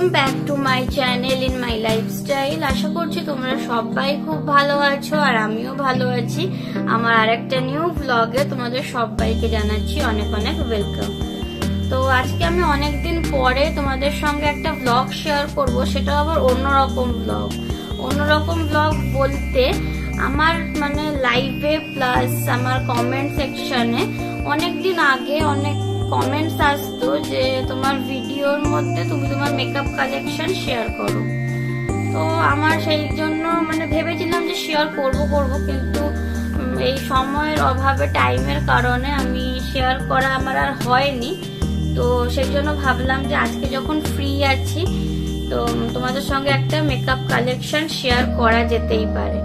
Welcome back to my channel in my lifestyle. আশা করছি তোমরা সবাই খুব ভালো আছো আর আমিও ভালো আছি। আমার আরেকটা নিউ ব্লগে তোমাদের সবাইকে জানাচ্ছি অনেক অনেক ওয়েলকাম। তো আজকে আমি অনেকদিন পরে তোমাদের সঙ্গে একটা ব্লগ শেয়ার করব, সেটা আবার অন্যরকম ব্লগ। অন্যরকম ব্লগ বলতে আমার মানে লাইভে প্লাস আমার কমেন্ট সেকশনে অনেকদিন আগে অনেক কমেন্টস আসতো যে তোমার ভিডিওর মধ্যে তুমি তোমার মেকআপ কালেকশন শেয়ার করো। তো আমার সেই জন্য মানে ভেবেছিলাম যে শেয়ার করব কিন্তু এই সময়ের অভাবে টাইমের কারণে আমি শেয়ার করা আমার আর হয়নি। তো সেই জন্য ভাবলাম যে আজকে যখন ফ্রি আছি তো তোমাদের সঙ্গে একটা মেকআপ কালেকশন শেয়ার করা যেতেই পারে।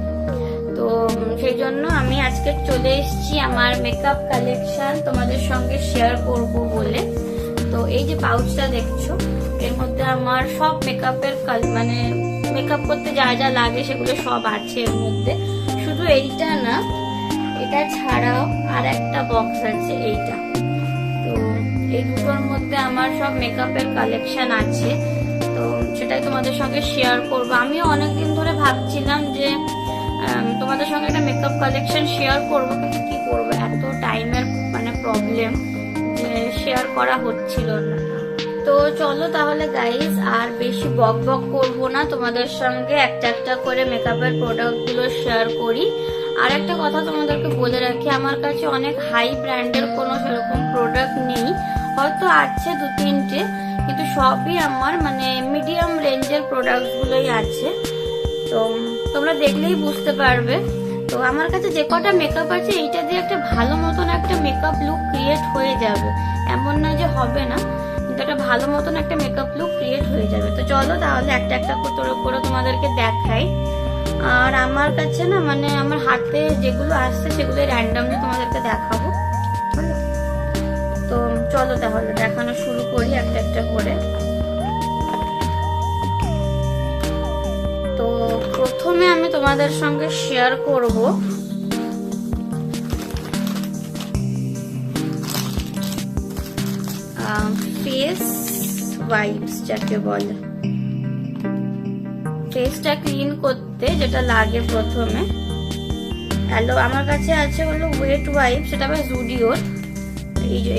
তো সেই জন্য আমি আজকে চলে এসেছি আমার মেকআপ কালেকশন তোমাদের সঙ্গে শেয়ার করব বলে। তো এই যে পাউচটা দেখছো, এর মধ্যে আমার সব মেকআপের মানে মেকআপ করতে যা যা লাগে সেগুলো সব আছে এর মধ্যে। শুধু এইটা না, এটা ছাড়াও আর একটা বক্স আছে এইটা। তো এই দুটোর মধ্যে আমার সব মেকআপের কালেকশন আছে, তো সেটাই তোমাদের সঙ্গে শেয়ার করব। আমিও অনেকদিন ধরে ভাবছিলাম যে তোমাদের সঙ্গে একটা মেকআপ কালেকশন শেয়ার করবো, কিন্তু কি করবো, এত টাইমের মানে প্রবলেম যে শেয়ার করা হচ্ছিল না। তো চলো তাহলে গাইজ আর বেশি বক বক করবো না, তোমাদের সঙ্গে একটা একটা করে মেকআপের প্রোডাক্ট গুলো শেয়ার করি। আর একটা কথা তোমাদেরকে বলে রাখি, আমার কাছে অনেক হাই ব্র্যান্ডের কোনো সেরকম প্রোডাক্ট নেই, হয়তো আছে দু তিনটে, কিন্তু সবই আমার মানে মিডিয়াম রেঞ্জের প্রোডাক্ট গুলোই আছে। তো তোমরা দেখলেই বুঝতে পারবে। তো আমার কাছে যে কটা মেকআপ আছে এইটা দিয়ে একটা ভালো মতন একটা মেকআপ লুক ক্রিয়েট হয়ে যাবে, এমন না যে হবে না, কিন্তু একটা ভালো মতন একটা মেকআপ লুক ক্রিয়েট হয়ে যাবে। তো চলো তাহলে একটা একটা করে তোমাদেরকে দেখাই। আর আমার কাছে না মানে আমার হাতে যেগুলো আসছে সেগুলো র্যান্ডামলি তোমাদেরকে দেখাবো। তো চলো তাহলে দেখানো শুরু করি একটা একটা করে। তো প্রথমে আমি তোমাদের সঙ্গে শেয়ার করব ফেস ওয়াইপস, যাকে বলে ফেসটা ক্লিন করতে যেটা লাগে প্রথমে। আমার কাছে আছে হলো ওয়েট ওয়াইপ, সেটা আবার জুডিওর। এই যে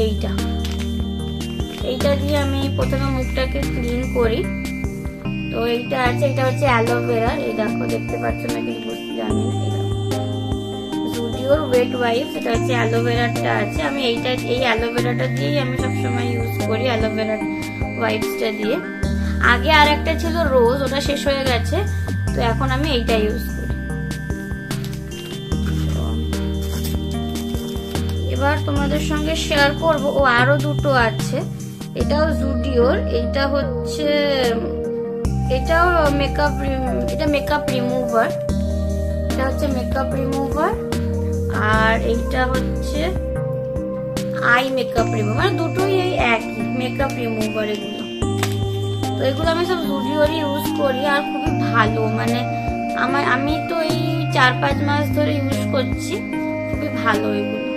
এইটা দিয়ে আমি প্রথমে মুখটাকে ক্লিন করি। তো এইটা আছে, এটা হচ্ছে অ্যালোভেরা। এই দেখো, দেখতে পাচ্ছ না কিছু বুঝতে জানি না, এই দেখো জুডিওর ওয়েট ওয়াইপ, এটা হচ্ছে অ্যালোভেরাটা আছে। আমি এই অ্যালোভেরাটা দিয়েই আমি সবসময় ইউজ করি, অ্যালোভেরা ওয়াইপসটা দিয়ে। আগে আর একটা ছিল রোজ, ওটা শেষ হয়ে গেছে, তো এখন আমি এইটা ইউজ করি। এবার তোমাদের সঙ্গে শেয়ার করব ও আরো দুটো আছে, এটাও জুডিওর। এইটা হচ্ছে এটাও মেকআপ, এটা মেকআপ রিমুভার, এটা হচ্ছে মেকআপ রিমুভার। আর এইটা হচ্ছে আই মেকআপ রিমুভার, দুটোই এই একই মেকআপ রিমুভার এগুলো। তো এগুলো আমি সব জুডিওরই ইউজ করি আর খুবই ভালো, মানে আমি তো এই 4-5 মাস ধরে ইউজ করছি, খুবই ভালো এগুলো।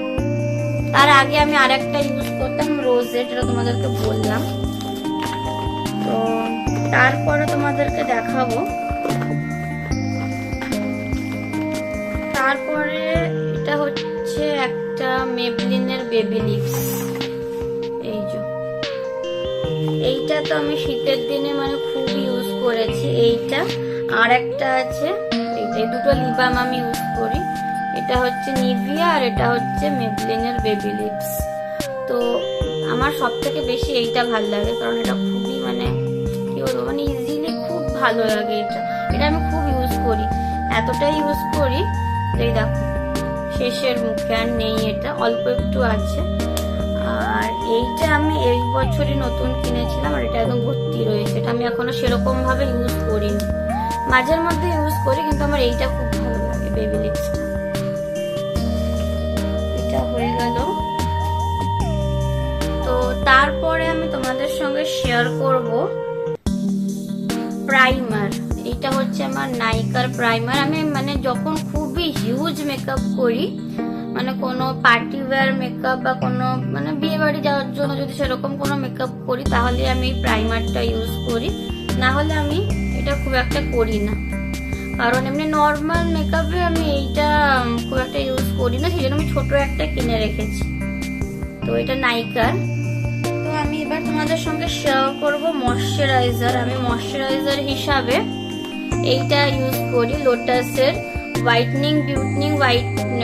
তার আগে আমি আরেকটা ইউজ করতাম রোজের, যেটা তোমাদেরকে বললাম। তো তারপরে তোমাদেরকে দেখাবো। তারপরে এটা হচ্ছে একটা মেবলিনের বেবি লিপস। এইটা তো আমি শীতের দিনে মানে খুব ইউজ করেছি এইটা। আর একটা আছে, এই দুটো লিপ বাম আমি ইউজ করি। এটা হচ্ছে নিভিয়া আর এটা হচ্ছে মেবলিনের বেবি লিপস। তো আমার সব থেকে বেশি এইটা ভালো লাগে, কারণ এটা খুবই মানে কি বলবো, মানে ইজিলি খুব ভালো লাগে। এটা আমি খুব ইউজ করি, এতটাই ইউজ করি। এই দেখো শেষের মুখে আর নেই, এটা অল্প একটু আছে। আর এইটা আমি এই বছরই নতুন কিনেছিলাম, আর এটা একদম ভর্তি রয়েছে। এটা আমি এখনো সেরকম ভাবে ইউজ করিনি, মাঝের মধ্যে ইউজ করি, কিন্তু আমার এইটা খুব ভালো লাগে, বেবি লিপসটা। এটা হয়ে গেল। তো তারপরে আমি তোমাদের সঙ্গে শেয়ার করব প্রাইমার। এটা হচ্ছে আমার নাইকার প্রাইমার। আমি মানে যখন খুবই হিউজ মেকআপ করি, মানে কোনো পার্টি ওয়্যার মেকআপ বা কোনো মানে বিয়ে বাড়ি যাওয়ার জন্য যদি সেরকম কোনো মেকআপ করি, তাহলে আমি প্রাইমারটা ইউজ করি। না হলে আমি এটা খুব একটা করি না, কারণ এমনি নর্মাল মেকআপে আমি এইটা খুব একটা ইউজ করি না, সেই জন্য আমি ছোট একটা কিনে রেখেছি। তো এটা নাইকার। তো আমি এবার তোমাদের সঙ্গে শেয়ার করব ময়শ্চারাইজার। আমি ময়শ্চারাইজার হিসাবে এইটা ইউজ করি, লোটাসের হোয়াইটনিং বিউটিনিং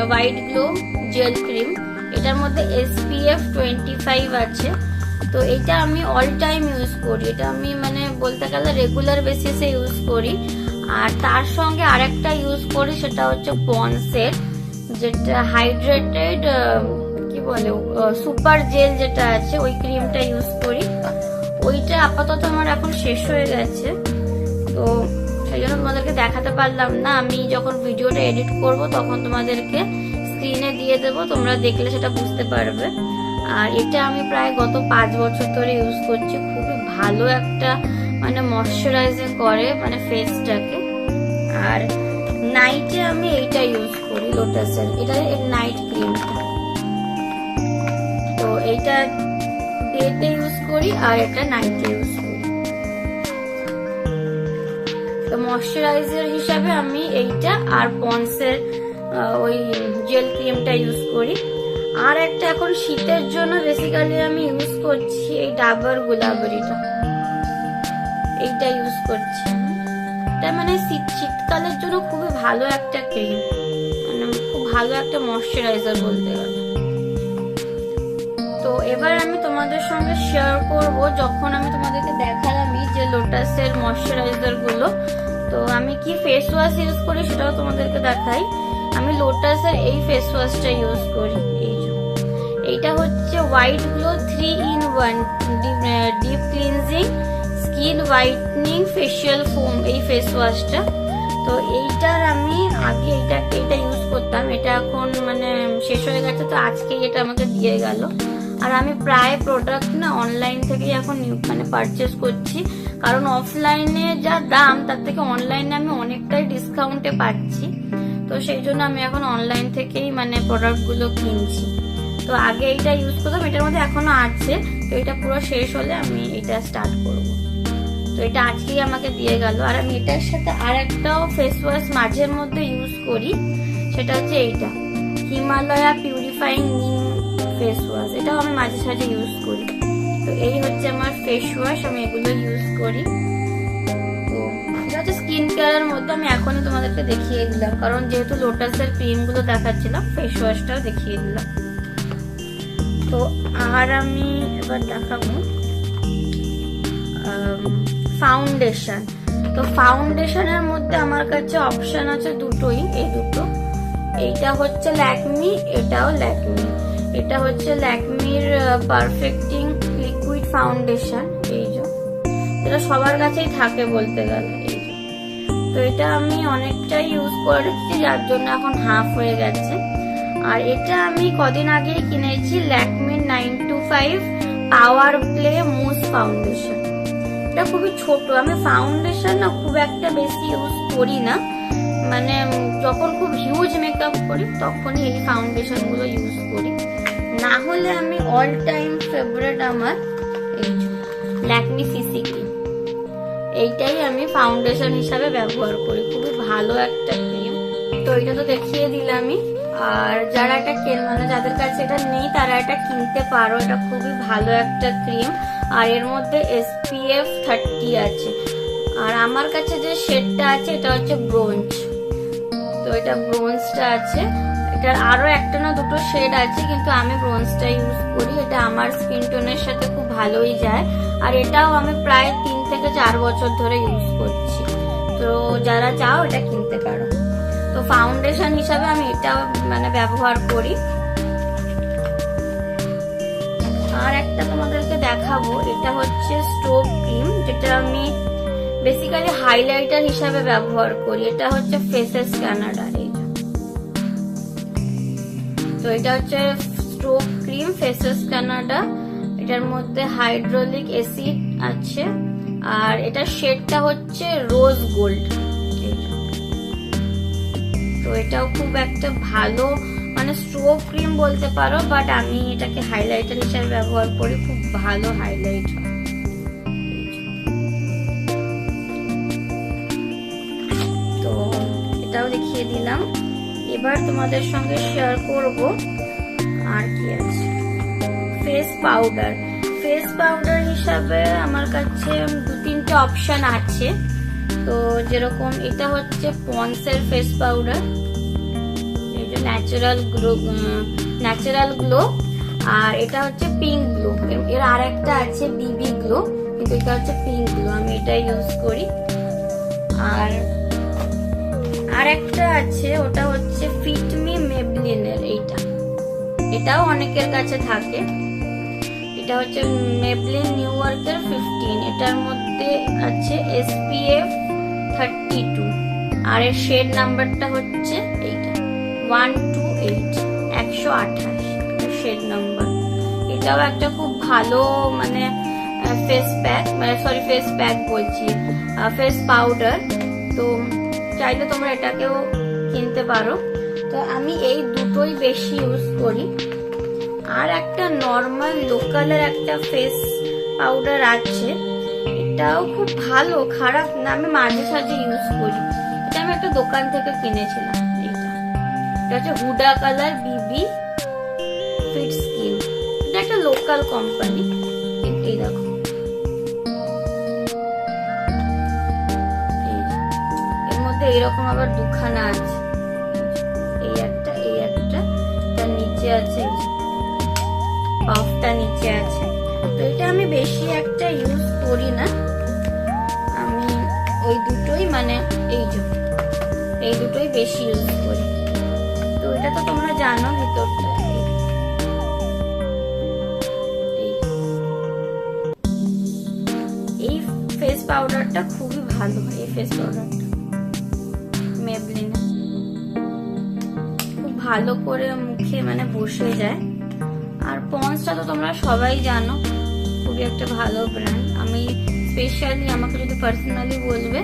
হোয়াইট গ্লো জেল ক্রিম। এটার মধ্যে SPF 25 আছে। তো এটা আমি অল টাইম ইউজ করি, এটা আমি মানে বলতে গেলে রেগুলার বেসিসে ইউজ করি। আর তার সঙ্গে আরেকটা ইউজ করি, সেটা হচ্ছে পন্সের যেটা হাইড্রেটেড কি বলে সুপার জেল যেটা আছে, ওই ক্রিমটা ইউজ করি। ওইটা আপাতত আমার এখন শেষ হয়ে গেছে, তো সেই জন্য তোমাদেরকে দেখাতে পারলাম না। আমি যখন ভিডিওটা এডিট করব তখন তোমাদেরকে স্ক্রিনে দিয়ে দেবো, তোমরা দেখলে সেটা বুঝতে পারবে। আর এটা আমি প্রায় গত 5 বছর ধরে ইউজ করছি। খুবই ভালো একটা মানে ময়শ্চারাইজিং করে মানে ফেসটাকে। আর নাইটে আমি এইটা ইউজ করি, লোটাসের, এটা নাইট ক্রিমটা। তো এইটা ডেতে ইউজ করি আর এটা নাইটে ইউজ করি। তো ময়শ্চারাইজার হিসাবে আমি এইটা আর পন্সের ওই জেল ক্রিমটা ইউজ করি। আর একটা এখন শীতের জন্য বেসিক্যালি আমি ইউজ করছি এই ডাবর গুলাবরিটা, এইটা ইউজ করছি। এটা মানে শীতকালের জন্য খুবই ভালো একটা ক্রিম, মানে খুব ভালো একটা ময়শ্চারাইজার বলতে গেলে। তো এবার আমি তোমাদের সঙ্গে শেয়ার করব, যখন আমি তোমাদেরকে দেখালামই যে লোটাসের ময়শ্চারাইজার গুলো, তো আমি কি ফেস ওয়াশ ইউজ করি সেটাও তোমাদেরকে দেখাই। আমি লোটাসের এই ফেস ওয়াশটা ইউজ করি। এইটা হচ্ছে white glow 3-in-1 deep cleansing skin whitening facial foam, এই ফেস ওয়াশটা। তো এইটার আমি আগে এটা ইউজ করতাম, এটা এখন মানে শেষ হয়ে গেছে, তো আজকেই এটা আমাকে দিয়ে গেল। আর আমি প্রায় প্রোডাক্ট না অনলাইন থেকেই এখন মানে পারচেস করছি, কারণ অফলাইনে যা দাম তার থেকে অনলাইনে আমি অনেকটাই ডিসকাউন্টে পাচ্ছি। তো সেই জন্য আমি এখন অনলাইন থেকেই মানে প্রোডাক্ট গুলো কিনছি। তো আগে এইটা ইউজ করতাম, এটার মধ্যে এখনো আছে, তো এটা পুরো শেষ হলে আমি এটা স্টার্ট করব। তো এটা আজকেই আমাকে দিয়ে গেল। আর আমি এটার সাথে আর একটাও ফেস ওয়াশ মাঝের মধ্যে ইউজ করি, সেটা হচ্ছে এইটা হিমালয়া পিউরিফাইং নিম ফেস ওয়াশ। এটাও আমি মাঝে সাঝে ইউজ করি। তো এই হচ্ছে আমার ফেস ওয়াশ, আমি এগুলো ইউজ করি। তো এটা হচ্ছে স্কিন কেয়ারের মধ্যে আমি এখনই তোমাদেরকে দেখিয়ে দিলাম, কারণ যেহেতু লোটাসের ক্রিম গুলো দেখাচ্ছিলাম, ফেস ওয়াশটাও দেখিয়ে দিলাম। তো আর আমি এবার দেখাবো ফাউন্ডেশন। তো ফাউন্ডেশনের মধ্যে আমার কাছে অপশন আছে দুটোই, এই দুটো। এইটা হচ্ছে ল্যাকমি, এটাও ল্যাকমি। এটা হচ্ছে ল্যাকমির পারফেক্টিং লিকুইড ফাউন্ডেশন, এই যে এটা সবার কাছেই থাকে বলতে গেলে। এই যে তো এটা আমি অনেকটাই ইউজ করেছি, যার জন্য এখন হাফ হয়ে গেছে। আর এটা আমি কদিন আগেই কিনেছি ল্যাকমির 925 পাওয়ার প্লে মুস ফাউন্ডেশন। এটা খুবই ছোট, আমি ফাউন্ডেশন না খুব একটা বেশি ইউজ করি না, মানে যখন খুব হিউজ মেকআপ করি তখনই এই ফাউন্ডেশন গুলো ইউজ করি। না হলে আমি অল টাইম ফেভারিট আমার এই ল্যাকমি সিসি ক্রিম, এইটাই আমি ফাউন্ডেশন হিসাবে ব্যবহার করি। খুবই ভালো একটা ক্রিম। তো এটা তো দেখিয়ে দিলামই। আর যারা এটা মানে যাদের কাছে এটা নেই তারা এটা কিনতে পারো, এটা খুবই ভালো একটা ক্রিম। আর এর মধ্যে SPF 30 আছে। আর আমার কাছে যে শেডটা আছে এটা হচ্ছে ব্রোঞ্জ। তো এটা ব্রোঞ্জটা আছে, এটার আরো একটা না দুটো শেড আছে, কিন্তু আমি ব্রোঞ্জটা ইউজ করি। এটা আমার স্কিন টোনের সাথে খুব ভালোই যায়। আর এটাও আমি প্রায় 3 থেকে 4 বছর ধরে ইউজ করছি। তো যারা চাও এটা কিনতে পারো। তো ফাউন্ডেশন হিসাবে আমি এটাও মানে ব্যবহার করি। আর একটা তোমাদেরকে দেখাবো, এটা হচ্ছে স্টোভ ক্রিম, যেটা আমি বেসিক্যালি হাইলাইটার হিসাবে ব্যবহার করি। এটা হচ্ছে ফেসেস কানাডা। তো এটা হচ্ছে স্টোভ ক্রিম ফেসেস কানাডা। এটার মধ্যে হাইড্রোলিক অ্যাসিড আছে। আর এটা শেডটা হচ্ছে রোজ গোল্ড। তো এটাও খুব একটা ভালো মানে স্টোভ ক্রিম বলতে পারো, বাট আমি এটাকে হাইলাইটার হিসেবে ব্যবহার করি। খুব ভালো হাইলাইট হয়। দেখিয়ে দিলাম। এবার তোমাদের সঙ্গে শেয়ার করব আর কি আছে। ফেস পাউডার হিসাবে আমার কাছে 2-3টে অপশন আছে। তো যেরকম এটা হচ্ছে পন্ডসের ফেস পাউডার, এই যে ন্যাচারাল গ্লো, আর এটা হচ্ছে পিঙ্ক গ্লো। এর আর একটা আছে বিবি গ্লো, কিন্তু এটা হচ্ছে পিঙ্ক গ্লো, আমি এটা ইউজ করি। আর একটা আছে, ওটা হচ্ছে ফিটমি মেবলিনের, এটাও অনেকের কাছে থাকে। এটা হচ্ছে মেবলিন নিউ ইয়র্কের 15, এটার মধ্যে আছে SPF 32, আর এর শেড নাম্বারটা হচ্ছে এইটা 128 শেড নাম্বার। এটাও একটা খুব ভালো মানে ফেস পাউডার। তো চাইলে তোমরা এটাকেও কিনতে পারো। তো আমি এই দুটোই বেশি ইউজ করি। আর একটা নর্মাল লোকালের একটা ফেস পাউডার আছে, এটাও খুব ভালো, খারাপ না, আমি মাঝে সাঝে ইউজ করি। এটা আমি একটা দোকান থেকে কিনেছিলাম। এটা হচ্ছে হুডা কালার বিবি ফিট স্কিন, এটা একটা লোকাল কোম্পানি। এই দেখো, এর মধ্যে এরকম আবার দুখানা আছে, এই একটা তার নিচে আছে, পাফটা নিচে আছে। তো এটা আমি বেশি একটা ইউজ করি না, আমি ওই দুটোই মানে এই দুটোই বেশি ইউজ করি। তো এটা তো তোমরা জানো ভিতরটা। এই ফেস পাউডারটা খুবই ভালো, এই ফেস পাউডারটা মেবলিন খুব ভালো করে মুখে মানে বসে যায়। আর পন্ডসটা তো তোমরা সবাই জানো, খুবই একটা ভালো ব্র্যান্ড। আমি স্পেশালি, আমাকে যদি পার্সোনালি বলবে,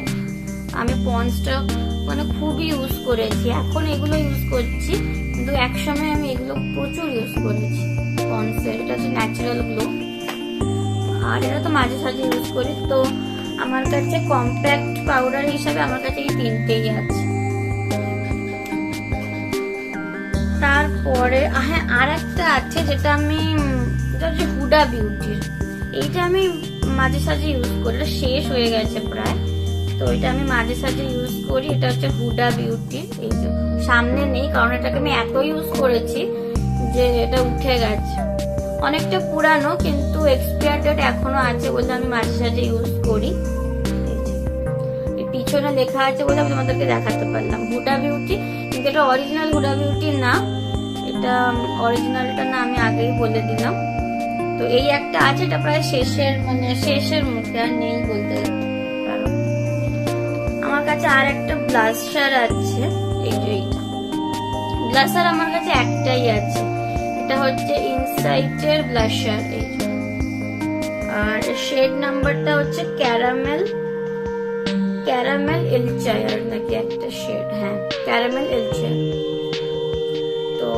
আমি পন্ডসটা মানে খুবই ইউজ করেছি। এখন এগুলো ইউজ করছি, কিন্তু একসময় আমি এগুলো প্রচুর ইউজ করেছি পন্ডসের। এটা হচ্ছে ন্যাচারাল গ্লো, আর এটা তো মাঝে সাঝে ইউজ করি। তো আমার কাছে কম্প্যাক্ট পাউডার হিসাবে আমার কাছে এই 3টেই আছে। তারপরে হ্যাঁ, আর একটা আছে যেটা হচ্ছে হুডা বিউটির। এইটা আমি মাঝে সাঝে ইউজ করি, এটা শেষ হয়ে গেছে প্রায়। তো এটা আমি মাঝে সাঝে ইউজ করি। এটা হচ্ছে হুডা বিউটির, এই যে সামনে নেই, কারণ এটাকে আমি এত ইউজ করেছি যে এটা উঠে গেছে। অনেকটা পুরানো, কিন্তু এক্সপায়ার ডেট এখনো আছে বলে আমি মাঝে সাঝে ইউজ করি। পিছনে লেখা আছে বলে আমি তোমাদেরকে দেখাতে পারলাম হুডা বিউটি, কিন্তু এটা অরিজিনাল হুডা বিউটি না, এটা অরিজিনালটা না, আমি আগেই বলে দিলাম। তো এই একটা আছে, এটা প্রায় শেষের মুখে, আর নেই বলতে পারো। আমার কাছে আর একটা ব্লাশার আছে, এই যে এইটা ব্লাশার আমার কাছে একটাই আছে, এটা হচ্ছে ইনসাইটের ব্লাশার। এই আর শেড নাম্বারটা হচ্ছে ক্যারামেল এলচায়ার নাকি একটা শেড, হ্যাঁ ক্যারামেল এলচায়ার। তো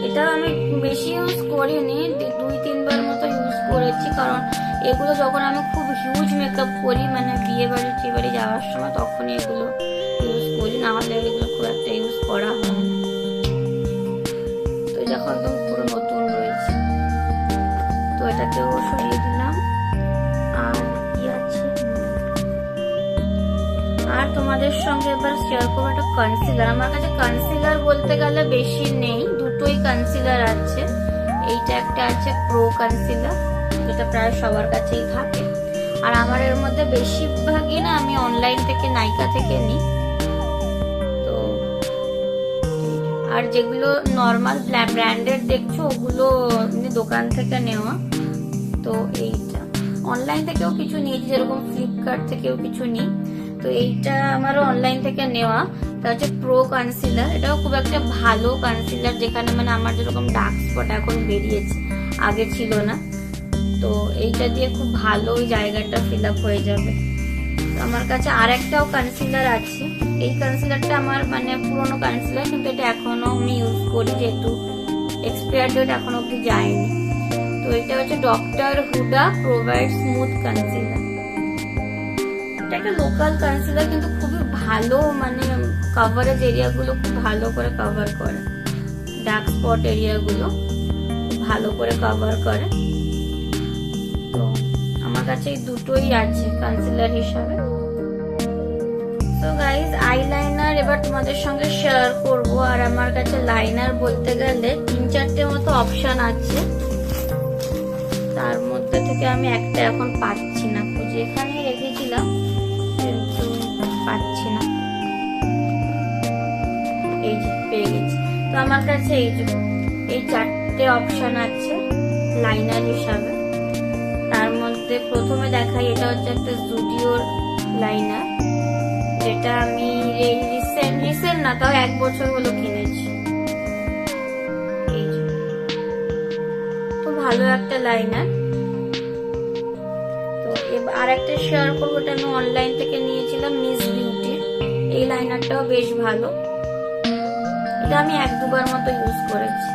এটা আমি বেশি ইউজ করিনি, 2-3 বার মতো ইউজ করেছি, কারণ এগুলো যখন আমি খুব হিউজ মেকআপ করি, মানে বিয়ে বাড়ি যাওয়ার সময়, তখনই এগুলো ইউজ করি, না হলে এগুলো খুব একটা ইউজ করা হয় না। তো যখন একদম পুরো নতুন রয়েছে, তো এটাকেও সরিয়ে দিলাম। আর কি আছে, আর তোমাদের সঙ্গে এবার শেয়ার করবো একটা কনসিলার। আমার কাছে কনসিলার বলতে গেলে বেশি নেই, দুটোই কনসিলার আছে। এইটা একটা আছে প্রো কনসিলার, যেটা প্রায় সবার কাছেই থাকে। আর আমার এর মধ্যে বেশিরভাগই না আমি অনলাইন থেকে, নাইকা থেকে নিই। তো আর যেগুলো নর্মাল ব্র্যান্ডেড দেখছো, ওগুলো দোকান থেকে নেওয়া। তো এইটা অনলাইন থেকেও কিছু নিয়েছি, যেরকম ফ্লিপকার্ট থেকেও কিছু নিই। তো এইটা আমারও অনলাইন থেকে নেওয়া। এটা হচ্ছে প্রো কনসিলার, এটাও খুব একটা ভালো কনসিলার, যেখানে মানে আমার যেরকম ডার্ক স্পট এখন বেরিয়েছে, আগে ছিল না। তো এইটা দিয়ে খুব ভালো ওই জায়গাটা ফিল আপ হয়ে যাবে। তো আমার কাছে আর একটাও কনসিলার আছে, এই কনসিলারটা আমার মানে পুরোনো কনসিলার, কিন্তু এটা এখনো আমি ইউজ করি, যেহেতু এক্সপায়ার ডেট এখনো অব্দি যায়নি। তো এটা হচ্ছে doctor Hooda provide smooth concealer. এটা একটা লোকাল কনসিলার, কিন্তু খুবই ভালো মানে কভারেজ এরিয়াগুলো খুব ভালো করে কভার করে, ডার্ক স্পট এরিয়াগুলো ভালো করে কভার করে। তো আমার কাছে এই দুটোই আছে কনসিলার হিসাবে। তো গাইজ আইলাইনার এবার তোমাদের সঙ্গে শেয়ার করব। আর আমার কাছে লাইনার বলতে গেলে 3-4টে মতো অপশন আছে, তার মধ্যে থেকে আমি একটা এখন পাচ্ছি না, খুঁজে এখানে রেখেছিলাম কিন্তু পাচ্ছি না। এই যে পেয়ে গেছি। তো আমার কাছে এই 4টে অপশন আছে লাইনার হিসাবে। তার মধ্যে প্রথমে দেখাই, এটা হচ্ছে একটা জুডিওর লাইনার, যেটা আমি এই রিসেন্ট না তাও 1 বছর হলো কিনেছি। এই যে তো ভালো একটা লাইনার। তো আর একটা শেয়ার করবো, এটা আমি অনলাইন থেকে নিয়েছিলাম মিস বিউটির। এই লাইনারটাও বেশ ভালো, এটা আমি 1-2 বার মতো ইউজ করেছি।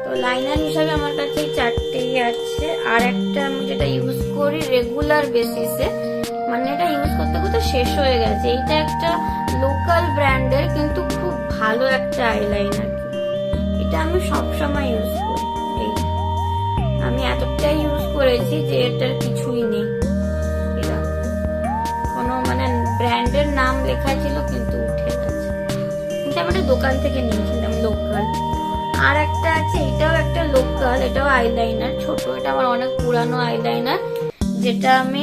তো লাইনার হিসাবে আমার কাছে এই 4টেই আছে। আর একটা আমি যেটা ইউজ করি রেগুলার বেসিসে, মানে এটা ইউজ করতে করতে শেষ হয়ে গেছে। এইটা একটা লোকাল ব্র্যান্ডের কিন্তু খুব ভালো একটা আইলাইনার, এটা আমি সবসময় ইউজ করি। এই আমি এতটাই ইউজ করেছি যে এটার কিছুই নেই, এটা কোনো মানে ব্র্যান্ডের নাম লেখা ছিল কিন্তু উঠে গেছে। কিন্তু আমি একটা দোকান থেকে নিয়েছিলাম লোকাল। আর একটা আছে, এটাও একটা লোকাল, এটাও আইলাইনার ছোট, এটা আমার অনেক পুরানো আইলাইনার, যেটা আমি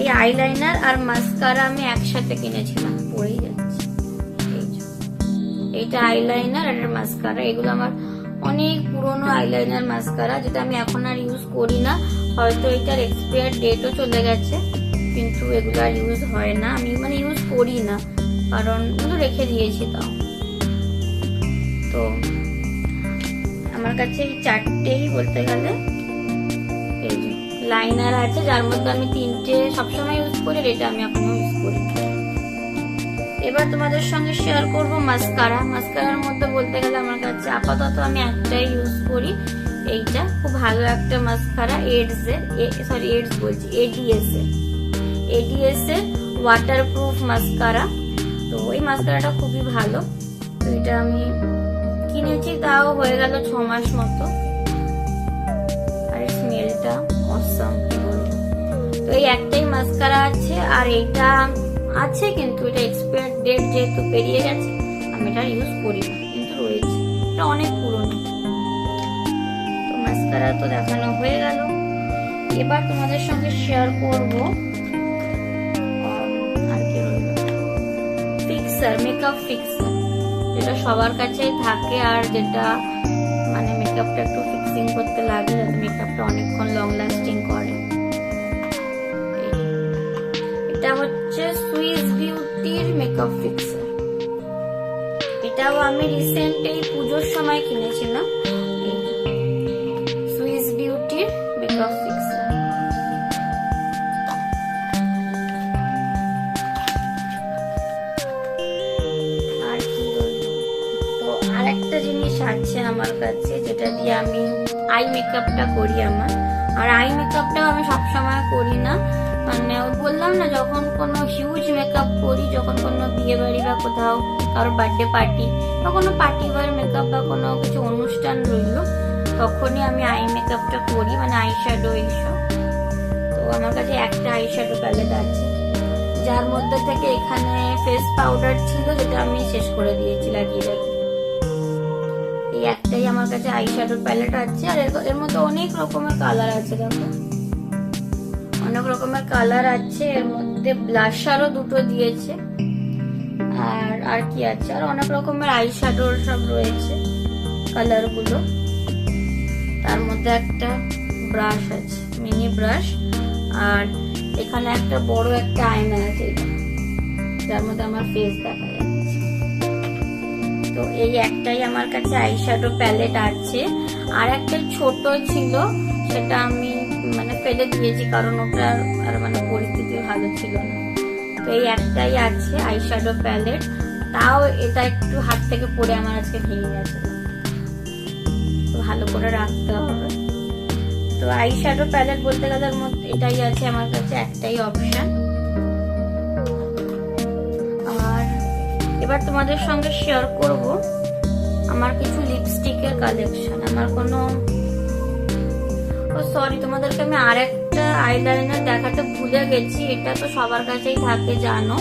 এই আইলাইনার আর মাস্কারা আমি একসাথে কিনেছিলাম, পরেই যাচ্ছে। এইটা আইলাইনার আর মাস্কারা, এগুলো আমার অনেক পুরনো আইলাইনার মাস্কারা, যেটা আমি এখন আর ইউজ করি না। হয়তো এটার এক্সপায়ার ডেটও চলে গেছে, কিন্তু এগুলো আর ইউজ হয় না, আমি মানে ইউজ করি না, কারণ এগুলো রেখে দিয়েছি। তাও তো আমার কাছে এই 4টেই বলতে গেলে এই যে লাইনার আছে, যার মধ্যে আমি 3টে সবসময় ইউজ করি, এটা আমি এখনো ইউজ করি। এবার তোমাদের সঙ্গে শেয়ার করব মাস্কারা। মাস্কারার মধ্যে বলতে গেলে আমার কাছে আপাতত আমি একটাই ইউজ করি, এইটা খুব ভালো একটা মাস্কারা, এডিএস এর ওয়াটারপ্রুফ মাস্কারা। তো এই মাস্কারাটা খুবই ভালো। তো এটা আমি কিনেছি, তাও হয়ে গেল 6 মাস মতো। আর স্মেলটা অসাম, কি বলবো। তো এই একটাই মাস্কারা আছে, আর এইটা আছে কিন্তু এটা এক্সপায়ার ডেট যেহেতু পেরিয়ে গেছে, আমি এটা ইউজ করি না, কিন্তু রয়েছে, এটা অনেক পুরনো। তো মাস্কারা তো দেখানো হয়ে গেল। এবার তোমাদের সঙ্গে শেয়ার করব আর কি রইল, ফিক্সার, মেকআপ ফিক্সার, যেটা সবার কাছেই থাকে আর যেটা মানে মেকআপটা একটু ফিক্সিং করতে লাগে, যাতে মেকআপটা অনেকক্ষণ লং লাস্টিং করে। এটা হচ্ছে সুইস বিউটির মেকআপ ফিক্সার। এটাও আমি রিসেন্ট এই পুজোর সময় কিনেছিলাম, সুইস বিউটির মেকআপ ফিক্সার। আর কি বলবো, তো আরেকটা জিনিস আছে আমার কাছে, যেটা দিয়ে আমি আই মেকআপটা করি আমার। আর আই মেকআপটাও আমি সবসময় করি না, মানে বললাম না, যখন কোনো হিউজ মেকআপ করি, যখন কোনো বিয়ে বাড়ি বা কোথাও কারোর বার্থডে পার্টি বা কোনো পার্টি ওয়ার মেকআপ বা কোনো কিছু অনুষ্ঠান রইল, তখনই আমি আই মেকআপটা করি, মানে আই শ্যাডো এইসব। তো আমার কাছে একটা আই শ্যাডো প্যালেট আছে, যার মধ্যে থেকে এখানে ফেস পাউডার ছিল, যেটা আমি শেষ করে দিয়েছি লাগিয়ে রাখি। এই একটাই আমার কাছে আই শ্যাডো প্যালেট আছে। আর এর মধ্যে অনেক রকমের কালার আছে, দেখো অনেক রকমের কালার আছে। এর মধ্যে ব্লাশারও 2টো দিয়েছে। আর কি আছে, আর অনেক রকমের আই শ্যাডোর সব রয়েছে কালার গুলো। তার মধ্যে একটা ব্রাশ আছে, মিনি ব্রাশ, আর এখানে একটা বড় একটা আয়না আছে, যার মধ্যে আমার ফেস দেখা যাচ্ছে। তো এই একটাই আমার কাছে আই শ্যাডো প্যালেট আছে। আর একটা ছোট ছিল, সেটা আমি মানে ফেলে দিয়েছি, কারণ ওটার আর মানে পরিস্থিতি ভালো ছিল না। তো এই একটাই আছে আই শ্যাডো প্যালেট, তাও এটা একটু হাত থেকে পড়ে আমার আজকে ভেঙে গেছে, ভালো করে রাখতে হবে। তো আই শ্যাডো প্যালেট বলতে গেলে এটাই আছে আমার কাছে, একটাই অপশন। এবার তোমাদের সঙ্গে শেয়ার করব আমার কিছু লিপস্টিকের কালেকশন। আমার কোনো সরি, তোমাদেরকে আমি আরেকটা আইলাইনার দেখাতে ভুলে গেছি। এটা তো সবার কাছেই থাকে জানো,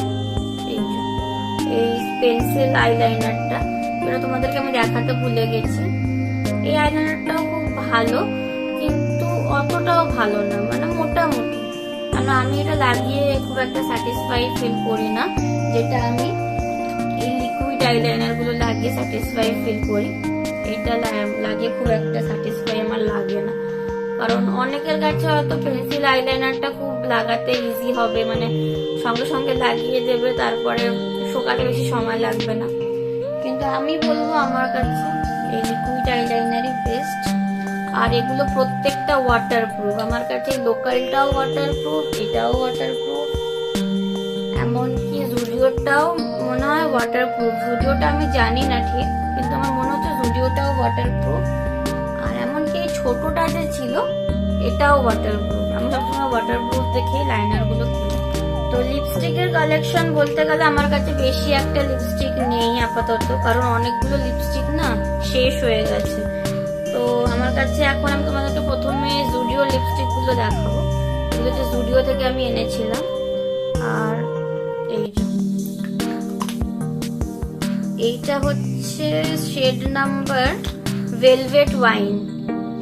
এই পেন্সিল আইলাইনারটা, এটা তোমাদেরকে আমি দেখাতে ভুলে গেছি। এই আইলাইনারটাও খুব ভালো, কিন্তু অতটাও ভালো না, মানে মোটামুটি। কারণ আমি এটা লাগিয়ে খুব একটা স্যাটিসফাই ফিল করি না, যেটা আমি এই লিকুইড আইলাইনার গুলো লাগিয়ে স্যাটিসফাই ফিল করি। এটা লাগিয়ে খুব একটা স্যাটিসফাই আমার লাগে না। কারণ অনেকের কাছে হয়তো পেন্সিল আইলাইনারটা খুব লাগাতে ইজি হবে, মানে সঙ্গে সঙ্গে লাগিয়ে দেবে, তারপরে শুকাতে বেশি সময় লাগবে না। কিন্তু আমি বলবো আমার কাছে এই লিকুইড আইলাইনারই বেস্ট। আর এগুলো প্রত্যেকটা ওয়াটারপ্রুফ। আমার কাছে লোকালটাও ওয়াটারপ্রুফ, এটাও ওয়াটারপ্রুফ, এমনকি জুডিওটাও মনে হয় ওয়াটারপ্রুফ। জুডিওটা আমি জানি না ঠিক, কিন্তু আমার মনে হচ্ছে জুডিওটাও ওয়াটারপ্রুফ। আর এমনকি এই ছোটটা যে ছিল এটাও ওয়াটারপ্রুফ। আমি সবসময় ওয়াটারপ্রুফ দেখেই লাইনার গুলো কিনি। তো লিপস্টিকের কালেকশন বলতে গেলে আমার কাছে বেশি একটা লিপস্টিক নেই আপাতত, কারণ অনেকগুলো লিপস্টিক না শেষ হয়ে গেছে। তো আমার কাছে এখন আমি তোমাদেরকে প্রথমে জুডিও লিপস্টিক গুলো দেখাবো। এগুলো যে জুডিও থেকে আমি এনেছিলাম। আর এইটা হচ্ছে shade number velvet wine.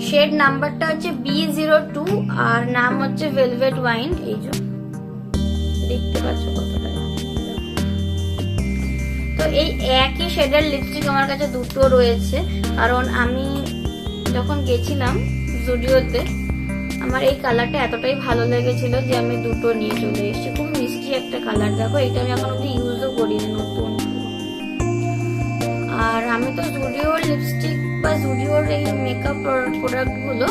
Shade নাম্বারটা হচ্ছে B02 আর নাম হচ্ছে ভেলভেট ওয়াইন। এই যে দেখতে পাচ্ছ কতটা। তো এই একই শেডের লিপস্টিক আমার কাছে দুটো রয়েছে, কারণ আমি যখন গেছিলাম জুডিওতে আমার এই কালারটা এতটাই ভালো লেগেছিল যে আমি দুটো নিয়ে চলে এসেছি। খুব মিষ্টি একটা কালার, দেখো এটা আমি এখন অব্দি ইউজও করিনি, নতুন। আর আমি তো জুডিওর লিপস্টিক বা জুডিওর এই মেকআপ প্রোডাক্ট গুলো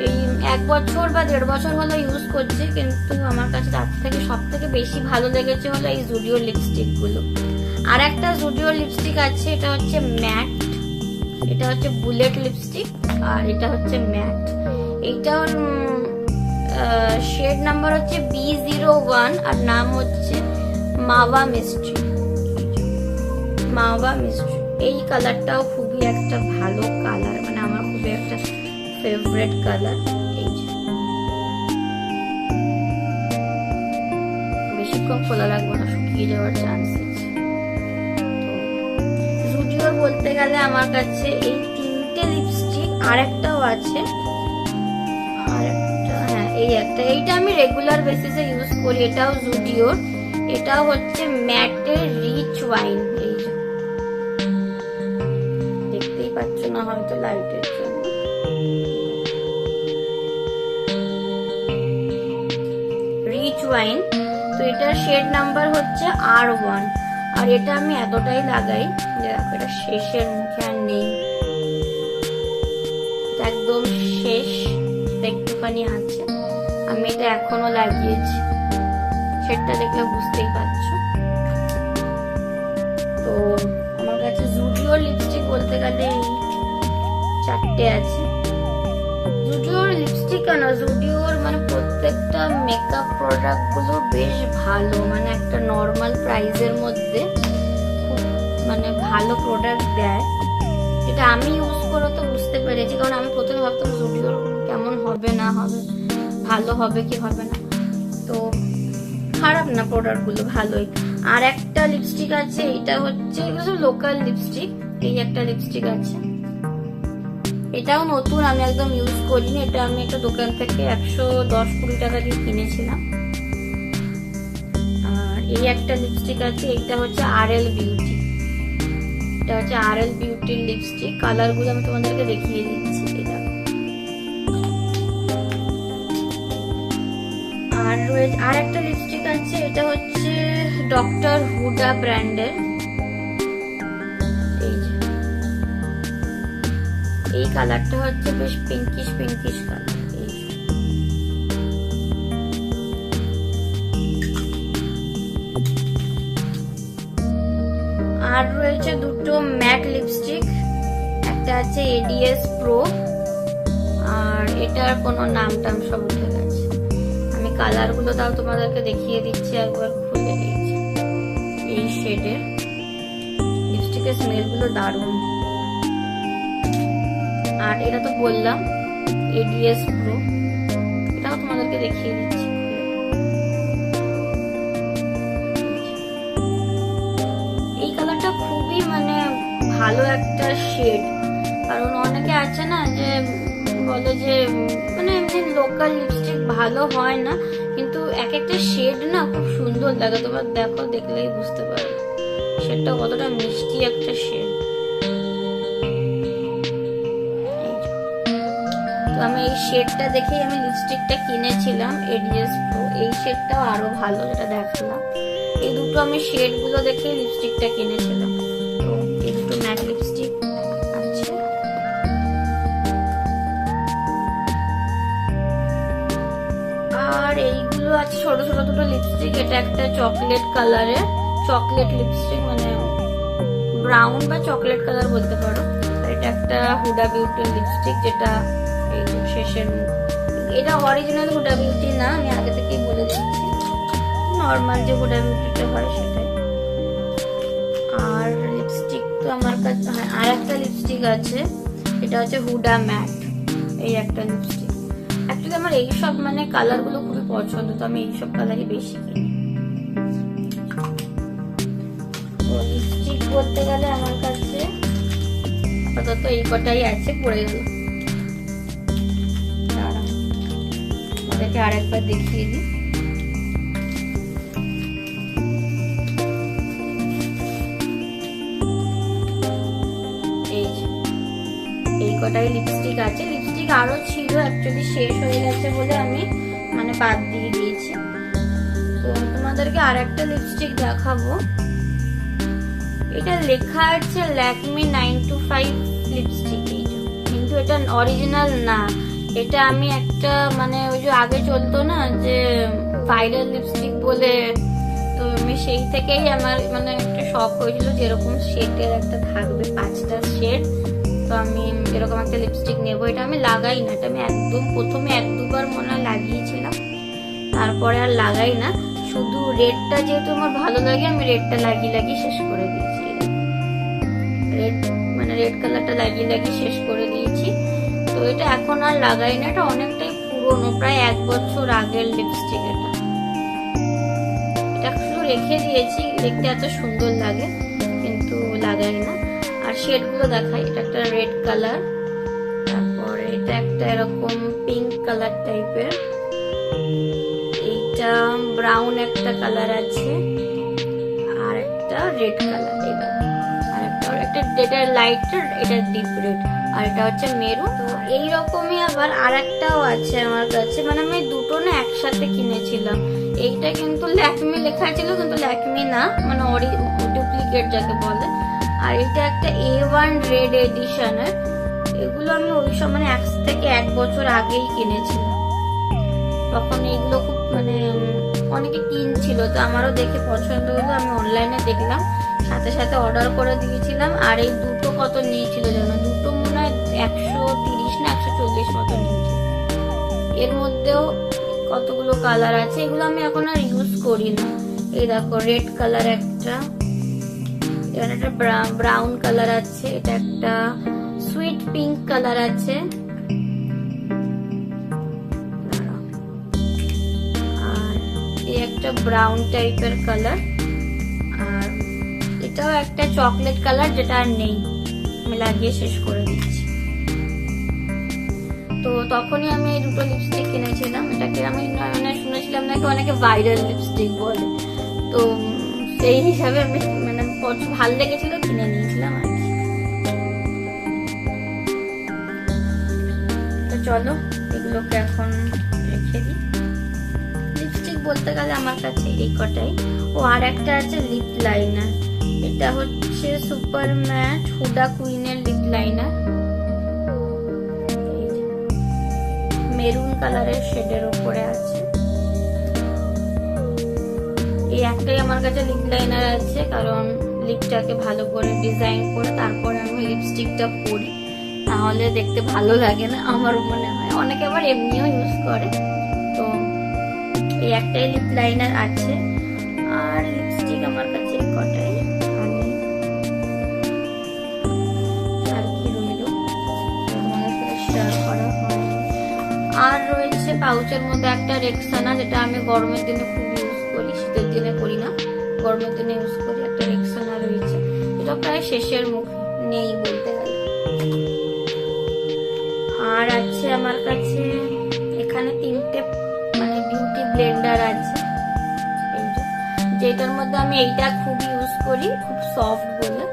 এই 1 বছর বা 1.5 বছর হলো ইউজ করছি, কিন্তু আমার কাছে তার থেকে সব থেকে বেশি ভালো লেগেছে হলো এই জুডিওর লিপস্টিক গুলো। আর একটা জুডিওর লিপস্টিক আছে, এটা হচ্ছে ম্যাট, এটা হচ্ছে বুলেট লিপস্টিক, আর এটা হচ্ছে ম্যাট। এইটার শেড নাম্বার হচ্ছে B01 আর নাম হচ্ছে মাওয়া মিস্ট্রি। মাওয়া মিস্ট্রি এই কালারটাও খুবই একটা ভালো কালার, মানে আমার খুবই একটা ফেভারিট কালার। এই যে বেশিক্ষণ খোলা লাগবে না, শুকিয়ে যাওয়ার চান্স আছে। জুডিওর বলতে গেলে আমার কাছে এই 3টে লিপস্টিক, আর একটাও আছে, আর একটা, হ্যাঁ এই একটা, এইটা আমি রেগুলার বেসিসে ইউজ করি। এটাও জুডিওর, এটাও হচ্ছে ম্যাটের রিচ ওয়াইন। এই যে দেখতেই পাচ্ছ না হয়তো লাইটের জন্য। Rich wine. তো এটার শেড নাম্বার হচ্ছে R1। আর এটা আমি এতটাই লাগাই যে এটা শেষের মুখে আর নেই, একদম শেষ, একটুখানি আছে। আমি এটা এখনো লাগিয়েছি, সেটা দেখলে বুঝতেই পারছো। তো আমার কাছে জুডিওর লিপস্টিক বলতে গেলে এই 4টে আছে। জুডিওর লিপস্টিক কেন, জুডিওর মানে প্রত্যেকটা মেকআপ প্রোডাক্ট গুলো বেশ ভালো, মানে একটা নর্মাল প্রাইসের মধ্যে খুব মানে ভালো প্রোডাক্ট দেয়, যেটা আমি ইউজ করে তো বুঝতে পেরেছি। কারণ আমি প্রথমে ভাবতাম জুডিওর কেমন হবে না হবে, ভালো হবে কি হবে না, তো খারাপ না, প্রোডাক্ট গুলো ভালোই। আর একটা লিপস্টিক আছে, এটা হচ্ছে লোকাল লিপস্টিক। এই একটা লিপস্টিক আছে, এটাও নতুন, আমি একদম ইউজ করিনি। এটা আমি একটা দোকান থেকে 110-20 টাকা দিয়ে কিনেছিলাম। আর এই একটা লিপস্টিক আছে, এটা হচ্ছে RL বিউটি। এটা হচ্ছে RL বিউটির লিপস্টিক। কালার গুলো আমি তোমাদেরকে দেখিয়ে দিচ্ছি। এটা আর একটা লিপস্টিক আছে, এটা হচ্ছে ডক্টর হুডা ব্র্যান্ডের। এই কালারটা হচ্ছে বেশ পিঙ্কিশ কালার। আর রয়েছে দুটো ম্যাট লিপস্টিক, একটা আছে ADS Pro, আর এটার কোনো নাম টাম সব উঠে গেছে। আমি কালার গুলো তাও তোমাদেরকে দেখিয়ে দিচ্ছি একবার খুলে। এই শেডের লিপস্টিকের স্মেল গুলো দারুণ। আর এটা তো বললাম ADS Pro, এটাও তোমাদেরকে দেখিয়ে দিচ্ছি। এই কালারটা খুবই মানে ভালো একটা শেড, কারণ অনেকে আছে না যে বলে যে মানে এমনি লোকাল লিপস্টিক ভালো হয় না, কিন্তু এক একটা শেড না খুব সুন্দর লাগে। তোমার দেখো, দেখলেই বুঝতে পারবে শেডটা কতটা মিষ্টি একটা শেড। তো আমি এই শেডটা দেখেই আমি লিপস্টিকটা কিনেছিলাম ADS Pro। এই শেডটাও আরো ভালো, যেটা দেখলাম। এই দুটো আমি শেড গুলো দেখে লিপস্টিকটা কিনেছিলাম। তো এই দুটো ম্যাট লিপস্টিক আছে। আর এইগুলো আছে ছোট ছোট দুটো লিপস্টিক। এটা একটা চকলেট কালারের, চকলেট লিপস্টিক, মানে ব্রাউন বা চকলেট কালার বলতে পারো। আর এটা একটা হুডা বিউটির লিপস্টিক, যেটা এই শেষের মুখ। এটা অরিজিনাল হুডা বিউটি না, আমি আগে থেকেই বলে দিচ্ছি, নর্মাল যে হুডা বিউটিটা হয় সেটাই। আর লিপস্টিক তো আমার কাছে আর একটা লিপস্টিক আছে, এটা হচ্ছে হুডা ম্যাট। এই একটা লিপস্টিক, অ্যাকচুয়ালি আমার এইসব মানে কালার গুলো খুবই পছন্দ, তো আমি এইসব কালারই বেশি কিনি। তো লিপস্টিক বলতে গেলে আমার কাছে আপাতত এই কটাই আছে, পড়ে গেল। আর একবার দেখিয়ে দিই। এই কটাই লিপস্টিক আছে। লিপস্টিক আরো ছিল, অ্যাকচুয়ালি শেষ হয়ে গেছে বলে আমি মানে বাদ দিয়ে দিয়েছি। তো তোমাদেরকে আর একটা লিপস্টিক দেখাবো। এটা লেখা আছে ল্যাকমি 925 লিপস্টিক, কিন্তু এটা অরিজিনাল না। এটা আমি একটা মানে ওই যে আগে চলতো না যে ভাইরাল লিপস্টিক বলে, তো আমি সেই থেকেই আমার মানে একটা শখ হয়েছিল যেরকম শেডের একটা থাকবে 5টা শেড। তো আমি এরকম একটা লিপস্টিক নেবো। এটা আমি লাগাই না, এটা আমি একদম প্রথমে 1-2বার মনে হয় লাগিয়েছিলাম, তারপরে আর লাগাই না। শুধু রেডটা যেহেতু আমার ভালো লাগে, আমি রেডটা লাগিয়ে লাগিয়ে শেষ করে দিয়েছি। রেড মানে রেড কালারটা লাগিয়ে লাগিয়ে শেষ করে দিয়েছি। তো এটা এখন আর লাগাই না, এটা অনেকটাই পুরনো, প্রায় 1 বছর আগের লিপস্টিক। এটা শুধু রেখে দিয়েছি, দেখতে এত সুন্দর লাগে, কিন্তু লাগাই না। আর শেড গুলো দেখাই। এটা একটা রেড কালার, তারপরে এটা একটা এরকম পিঙ্ক কালার টাইপের, এইটা ব্রাউন একটা কালার আছে, আর একটা রেড কালার, এটা আর একটা লাইট, এটা ডিপ রেড, আর এটা হচ্ছে মেরুন। তো এইরকমই আবার আর একটাও আছে আমার কাছে, মানে আমি দুটো না একসাথে কিনেছিলাম। এইটা কিন্তু ল্যাকমি লেখা ছিল, কিন্তু ল্যাকমি না, মানে ডুপ্লিকেট যাকে বলে। আর এটা একটা A1 রেড এডিশনের। এগুলো আমি ওই সময় মানে 1 থেকে 1 বছর আগেই কিনেছিলাম। তখন এইগুলো খুব মানে অনেকে কিনছিল, তো আমারও দেখে পছন্দ হলো, আমি অনলাইনে দেখলাম, সাথে সাথে অর্ডার করে দিয়েছিলাম। আর এই দুটো কত নিয়েছিল জানো? দুটো মনে হয় 130 না 140 মতো নিয়েছিল। এর মধ্যেও কতগুলো কালার আছে, এগুলো আমি এখন আর ইউজ করি না। এই দেখো রেড কালার একটা, এখানে একটা ব্রাউন কালার আছে, এটা একটা সুইট পিঙ্ক কালার আছে, আর এই একটা ব্রাউন টাইপের কালার, আর এটাও একটা চকলেট কালার, যেটা আর নেই, আমি লাগিয়ে শেষ করে দিচ্ছি। তো তখনই আমি এই দুটো লিপস্টিক কিনেছিলাম। এটাকে আমি মানে শুনেছিলাম নাকি অনেকে ভাইরাল লিপস্টিক বলে, তো সেই হিসাবে আমি মানে ভালো লেগেছিল, কিনে নিয়েছিলাম আর কি। তো চলো এগুলোকে এখন রেখে দিই। লিপস্টিক বলতে গেলে আমার কাছে এই কটাই। ও আর একটা আছে লিপ লাইনার, এটা হচ্ছে সুপার ম্যাট হুডা কুইনের লিপ লাইনার, মেরুন কালারের শেডের উপরে আছে। এই একটাই আমার কাছে লিপ লাইনার আছে, কারণ লিপটাকে ভালো করে ডিজাইন করে তারপরে আমি লিপস্টিকটা পরি, তাহলে দেখতে ভালো লাগে না আমার মনে হয়। অনেকে আবার এমনিও ইউজ করে। তো এই একটাই লিপ লাইনার আছে, আর লিপস্টিক আমার কাছে কটাই। আমি পাউচের মধ্যে একটা রেক্সানা, যেটা আমি গরমের দিনে খুব ইউজ করি, শীতের দিনে করি না, গরমের দিনে ইউজ করি। একটা রেক্সানা রয়েছে, এটা প্রায় শেষের মুখ, নেই বলতে গেলে। আর আছে আমার কাছে এখানে 3টে মানে বিউটি ব্লেন্ডার আছে, যেটার মধ্যে আমি এইটা খুব ইউজ করি, খুব সফট বলে।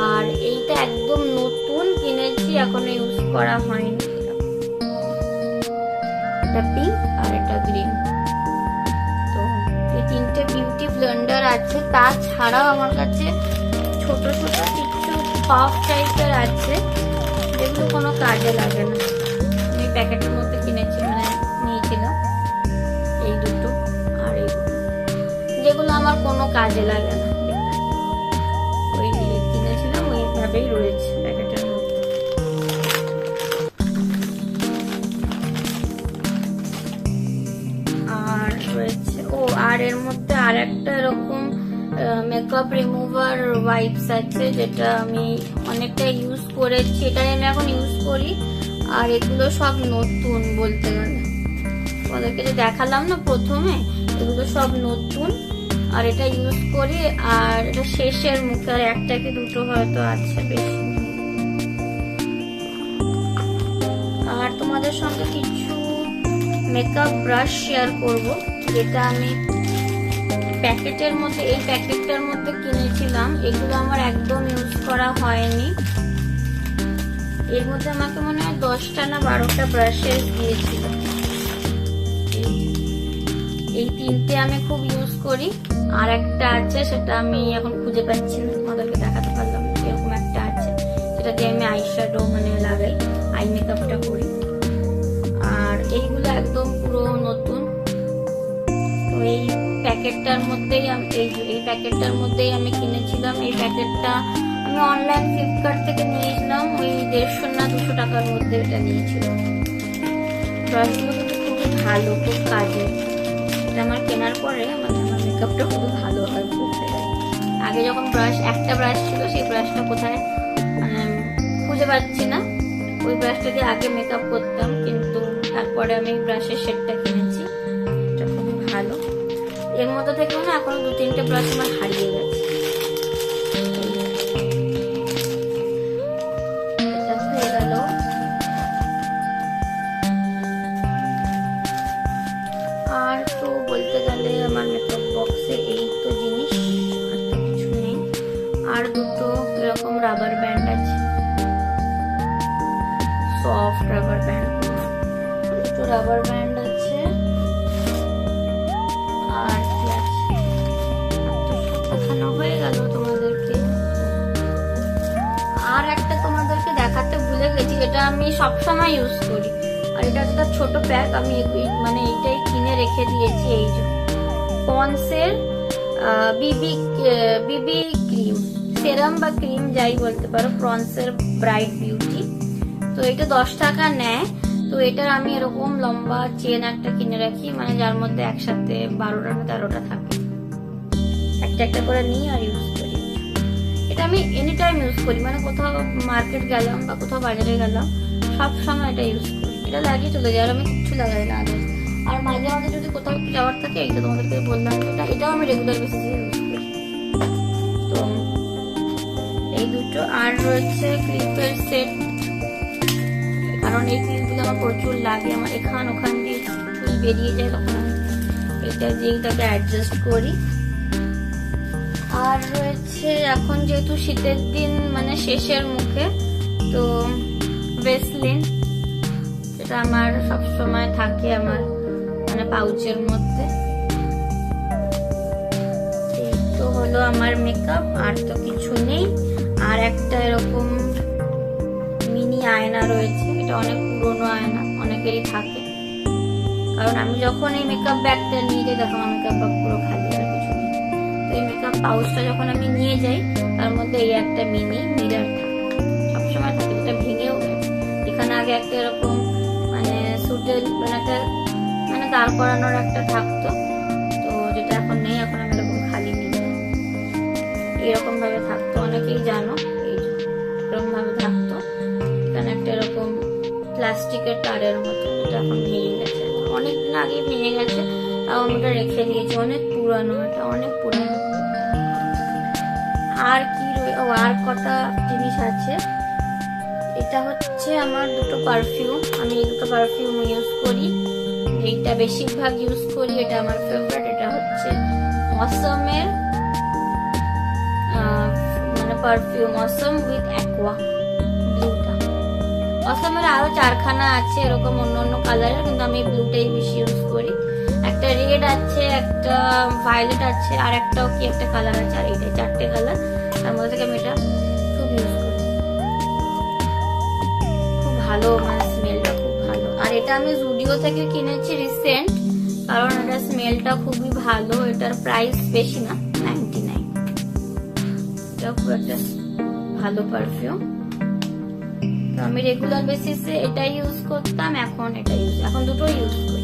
আর এইটা একদম নতুন কিনেছি, এখনো ইউজ করা হয়নি। এটা পিঙ্ক আর এটা গ্রিন। তো এই 3টে বিউটি ব্লেন্ডার আছে। তাছাড়াও আমার কাছে ছোট ছোট কিছু পাফ টাইপের আছে, যেগুলো কোনো কাজে লাগে না। আমি প্যাকেটের মধ্যে কিনেছি, মানে নিয়েছিলাম এই দুটো আর এই, যেগুলো আমার কোনো কাজে লাগে না। ওই কিনেছিলাম, ওইভাবেই রয়েছে প্যাকেটের মধ্যে। আর রয়েছে আর এর মধ্যে আর একটা এরকম মেকআপ রিমুভার ওয়াইপস আছে, যেটা আমি অনেকটা ইউজ করেছি, এটাই আমি এখন ইউজ করি। আর এগুলো সব নতুন বলতে গেলে, ওদেরকে যে দেখালাম না প্রথমে, এগুলো সব নতুন। আর এটা ইউজ করি, আর এটা শেষের মুখে, আর একটা কি দুটো হয়তো আছে, বেশি। আর তোমাদের সঙ্গে কিছু মেকআপ ব্রাশ শেয়ার করব, যেটা আমি প্যাকেটের মধ্যে, এই প্যাকেটটার মধ্যে কিনেছিলাম। এগুলো আমার একদম ইউজ করা হয়নি। এর মধ্যে আমাকে মনে হয় 10টা না 12টা ব্রাশেস দিয়েছিল। এই 3টে আমি খুব ইউজ করি। আর একটা আছে, সেটা আমি এখন খুঁজে পাচ্ছি না, তোমাদেরকে দেখাতে পারলাম না। এরকম একটা আছে, যেটা দিয়ে আমি আইশ্যাডো মানে লাগাই, আই মেকআপটা করি। আর এইগুলো একদম পুরো নতুন। তো এই প্যাকেটটার মধ্যেই এই প্যাকেটটার মধ্যেই আমি কিনেছিলাম। এই প্যাকেটটা আমি অনলাইন ফ্লিপকার্ট থেকে নিয়েছিলাম, ওই 150 না 200 টাকার মধ্যে এটা নিয়েছিলাম। ব্রাশগুলো কিন্তু খুবই ভালো, খুব কাজের। এটা আমার কেনার পরে মানে আমার মেকআপটা খুব ভালো হয়, বলতে গেলে। আগে যখন একটা ব্রাশ ছিল, সেই ব্রাশটা কোথায় মানে খুঁজে পাচ্ছি না, ওই ব্রাশটা দিয়ে আগে মেকআপ করতাম। কিন্তু তারপরে আমি ব্রাশের সেটটা কিনেছি, এটা খুবই ভালো। এর মধ্যে থেকেও না এখন 2-3টে ব্রাশ আমার হারিয়ে গেছে। এটা হয়ে গেল। আর তো বলতে গেলে আমার মেকআপ বক্সে এই তো জিনিস, আর তো কিছু নেই। আর দুটো এরকম রাবার ব্যান্ড আছে, সফট রাবার ব্যান্ড, দুটো রাবার ব্যান্ড আছে। আর কি আছে, দেখানো হয়ে গেল তোমাদেরকে। আর একটা তোমাদেরকে দেখাতে ভুলে গেছি, এটা আমি সবসময় ইউজ করি। আর এটা একটা ছোট প্যাক, আমি মানে এইটাই কিনে রেখে দিয়েছি। এই যে পন্সের বিবি ক্রিম, সেরাম বা ক্রিম যাই বলতে পারো, পন্সের ব্রাইট বিউটি। তো এটা 10 টাকা নেয়। তো এটার আমি এরকম লম্বা চেন একটা কিনে রাখি, মানে যার মধ্যে একসাথে 12টা না 13টা থাকে। একটা একটা করে নিই আর ইউজ করি। এটা আমি এনি টাইম ইউজ করি, মানে কোথাও মার্কেট গেলাম বা কোথাও বাজারে গেলাম, সব সময় এটা ইউজ করি। এটা লাগিয়ে চলে যায়, আর আমি কিচ্ছু লাগাই না আগে। আর মাঝে মাঝে যদি কোথাও যাওয়ার থাকে, এইটা তোমাদেরকে বললাম, এটাও আমি রেগুলার বেসিসে ইউজ করি। তো এই দুটো। আর রয়েছে ক্লিপের সেট, কারণ এই ক্লিপগুলো আমার প্রচুর লাগে। আমার এখান ওখান দিয়ে চুল বেরিয়ে যায়, তখন আমি এটা দিয়ে এটাকে অ্যাডজাস্ট করি। আর রয়েছে এখন যেহেতু শীতের দিন মানে শেষের মুখে, তো ভেসলিন, যেটা আমার সবসময় থাকে আমার মানে পাউচের মধ্যে। এই তো হলো আমার মেকআপ, আর তো কিছু নেই। আর একটা এরকম মিনি আয়না রয়েছে, এটা অনেক পুরনো আয়না, অনেকেরই থাকে। কারণ আমি যখন এই মেকআপ ব্যাগটা নিয়ে যাই, তখন আমার মেকআপ ব্যাগ পুরো খালি, আর কিছু নেই। তো এই মেকআপ পাউচটা যখন আমি নিয়ে যাই, তার মধ্যে এই একটা মিনি মিরর থাকে, সবসময় থাকে, যেটা ভেঙেও গেছে। এখানে আগে একটা এরকম মানে সুটের মানে দাঁড় করানোর একটা থাকতো, তো যেটা এখন নেই। এখন আমি এরকম খালি নিয়ে এরকম ভাবে থাকতো, অনেকেই জানো, এরকম ভাবে থাকতো। এখানে একটা এরকম প্লাস্টিকের তারের মতো, যেটা এখন ভেঙে গেছে, অনেকদিন আগে ভেঙে গেছে, তাও আমি এটা রেখে দিয়েছি। অনেক পুরানো, এটা অনেক পুরানো। আর কি আর কটা জিনিস আছে। এটা হচ্ছে আমার দুটো পারফিউম, আমি এই দুটো পারফিউম ইউজ করি, এইটা বেশিরভাগ ইউজ করি, এটা আমার ফেভারিট। এটা হচ্ছে অসমের মানে পারফিউম, অসম উইথ অ্যাকোয়া ব্লুটা। অসমের আরো 4খানা আছে এরকম অন্য অন্য কালারের, কিন্তু আমি ব্লুটাই বেশি ইউজ করি। একটা রেড আছে, একটা ভায়োলেট আছে, আর একটাও কি একটা কালার আছে, আর এইটা 4টে কালার। তার মধ্যে থেকে আমি এটা খুব ইউজ করি, খুব ভালো, মানে স্মেলটা খুব ভালো। আর এটা আমি জুডিও থেকে কিনেছি রিসেন্ট, কারণ এটা স্মেলটা খুবই ভালো। এটার প্রাইস বেশি না, 99। এটা খুব একটা ভালো পারফিউম। তো আমি রেগুলার বেসিসে এটা ইউজ করতাম, এখন এটা এখন দুটো ইউজ করি।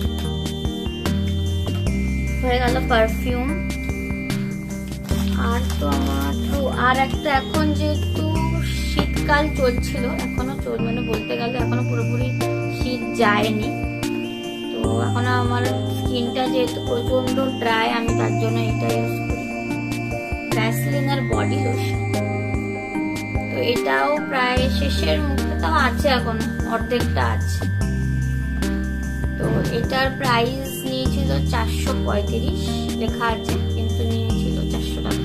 হয়ে গেল পারফিউম। আর তো আমার আর একটা, এখন যেহেতু শীতকাল চলছিল, এখনো মানে বলতে গেলে এখনো পুরোপুরি শীত যায়নি, তো এখন আমার স্কিনটা যেহেতু প্রচন্ড ড্রাই, আমি তার জন্য এটা ইউজ করি, ভ্যাসলিনের বডি লোশন। তো এটাও প্রায় শেষের মুখে, তাও আছে এখন অর্ধেকটা আছে। তো এটার প্রাইস নিয়েছিল 435 লেখা আছে, কিন্তু নিয়েছিল 400 টাকা।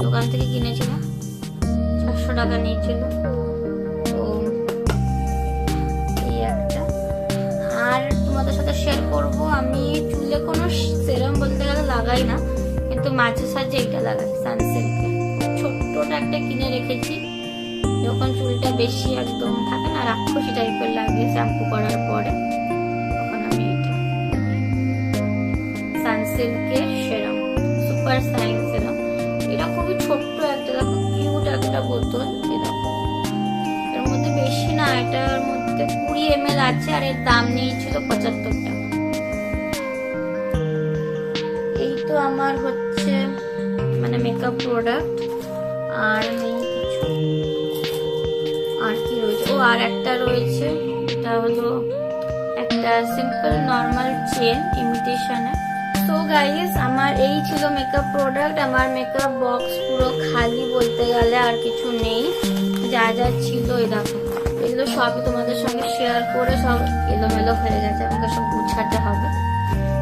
দোকান থেকে কিনেছিল, 400 টাকা নিয়েছিল। তো এই একটা। আর তোমাদের সাথে শেয়ার করব, আমি চুলে কোনো সেরাম বলতে গেলে লাগাই না, কিন্তু মাঝে সাঝে এটা লাগাই, সানসিল্কের ছোট্টটা একটা কিনে রেখেছি। যখন চুলটা বেশি একদম থাকে না, রাক্ষসী টাইপের লাগে শ্যাম্পু করার পরে, তখন আমি এটা সানসিল্কের সেরাম, সুপার সাইন সেরাম। এটা খুবই ছোট্ট একটা, দেখো কিউট একটা বোতল। এর মধ্যে বেশি না, এটার মধ্যে 20 ml আছে, আর এর দাম নিয়েছিল 75 টাকা। এই তো আমার হচ্ছে মানে মেকআপ প্রোডাক্ট। আর নেই কিছু। আর কি রয়েছে, ও আর একটা রয়েছে, এটা হলো একটা সিম্পল নর্মাল চেন ইমিটেশনের। তো গাইস, আমার এই ছিল মেকআপ প্রোডাক্ট। আমার মেকআপ বক্স পুরো খালি বলতে গেলে, আর কিছু নেই। যা যা ছিল এই দেখো, এগুলো সবই তোমাদের সঙ্গে শেয়ার করে সব এলোমেলো হয়ে গেছে, আমাকে সব গুছাতে হবে।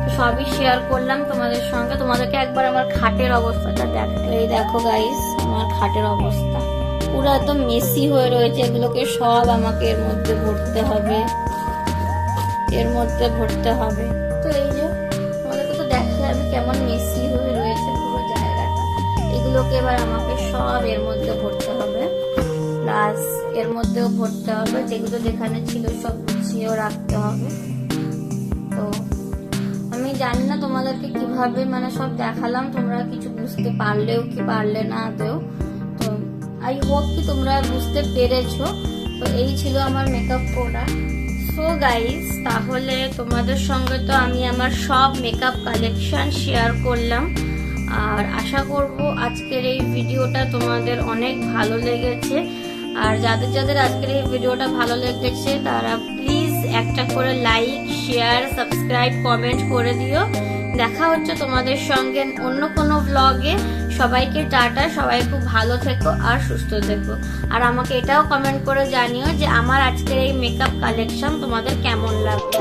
তো সবই শেয়ার করলাম তোমাদের সঙ্গে। তোমাদেরকে একবার আমার খাটের অবস্থাটা দেখো। এই দেখো গাইস, আমার খাটের অবস্থা পুরো একদম মেসি হয়ে রয়েছে। এগুলোকে সব আমাকে এর মধ্যে ভরতে হবে, এর মধ্যে ভরতে হবে। তো এই যে তোমাদেরকে তো দেখলে আমি কেমন মেসি হয়ে রয়েছে পুরো জায়গাটা। এগুলোকে এবার আমাকে সব এর মধ্যে ভরতে হবে, প্লাস এর মধ্যেও ভরতে হবে, যেগুলো যেখানে ছিল সব গুছিয়েও রাখতে হবে। তো আমি জানি না তোমাদেরকে কিভাবে মানে সব দেখালাম, তোমরা কিছু বুঝতে পারলেও কি পারলে না তেও। তো আই হোপ কি তোমরা বুঝতে পেরেছো। তো এই ছিল আমার মেকআপ প্রোডাক্ট। সো গাইস, তাহলে তোমাদের সঙ্গে তো আমি আমার সব মেকআপ কালেকশন শেয়ার করলাম, আর আশা করব আজকের এই ভিডিওটা তোমাদের অনেক ভালো লেগেছে। আর যাদের যাদের আজকের এই ভিডিওটা ভালো লেগেছে তারা প্লিজ একটা করে লাইক, শেয়ার, সাবস্ক্রাইব, কমেন্ট করে দিও। দেখা হচ্ছে তোমাদের সঙ্গে অন্য কোনো ব্লগে। সবাইকে টাটা, সবাই খুব ভালো থেকো আর সুস্থ থেকো। আর আমাকে এটাও কমেন্ট করে জানিও যে আমার আজকের এই মেকআপ কালেকশন তোমাদের কেমন লাগলো।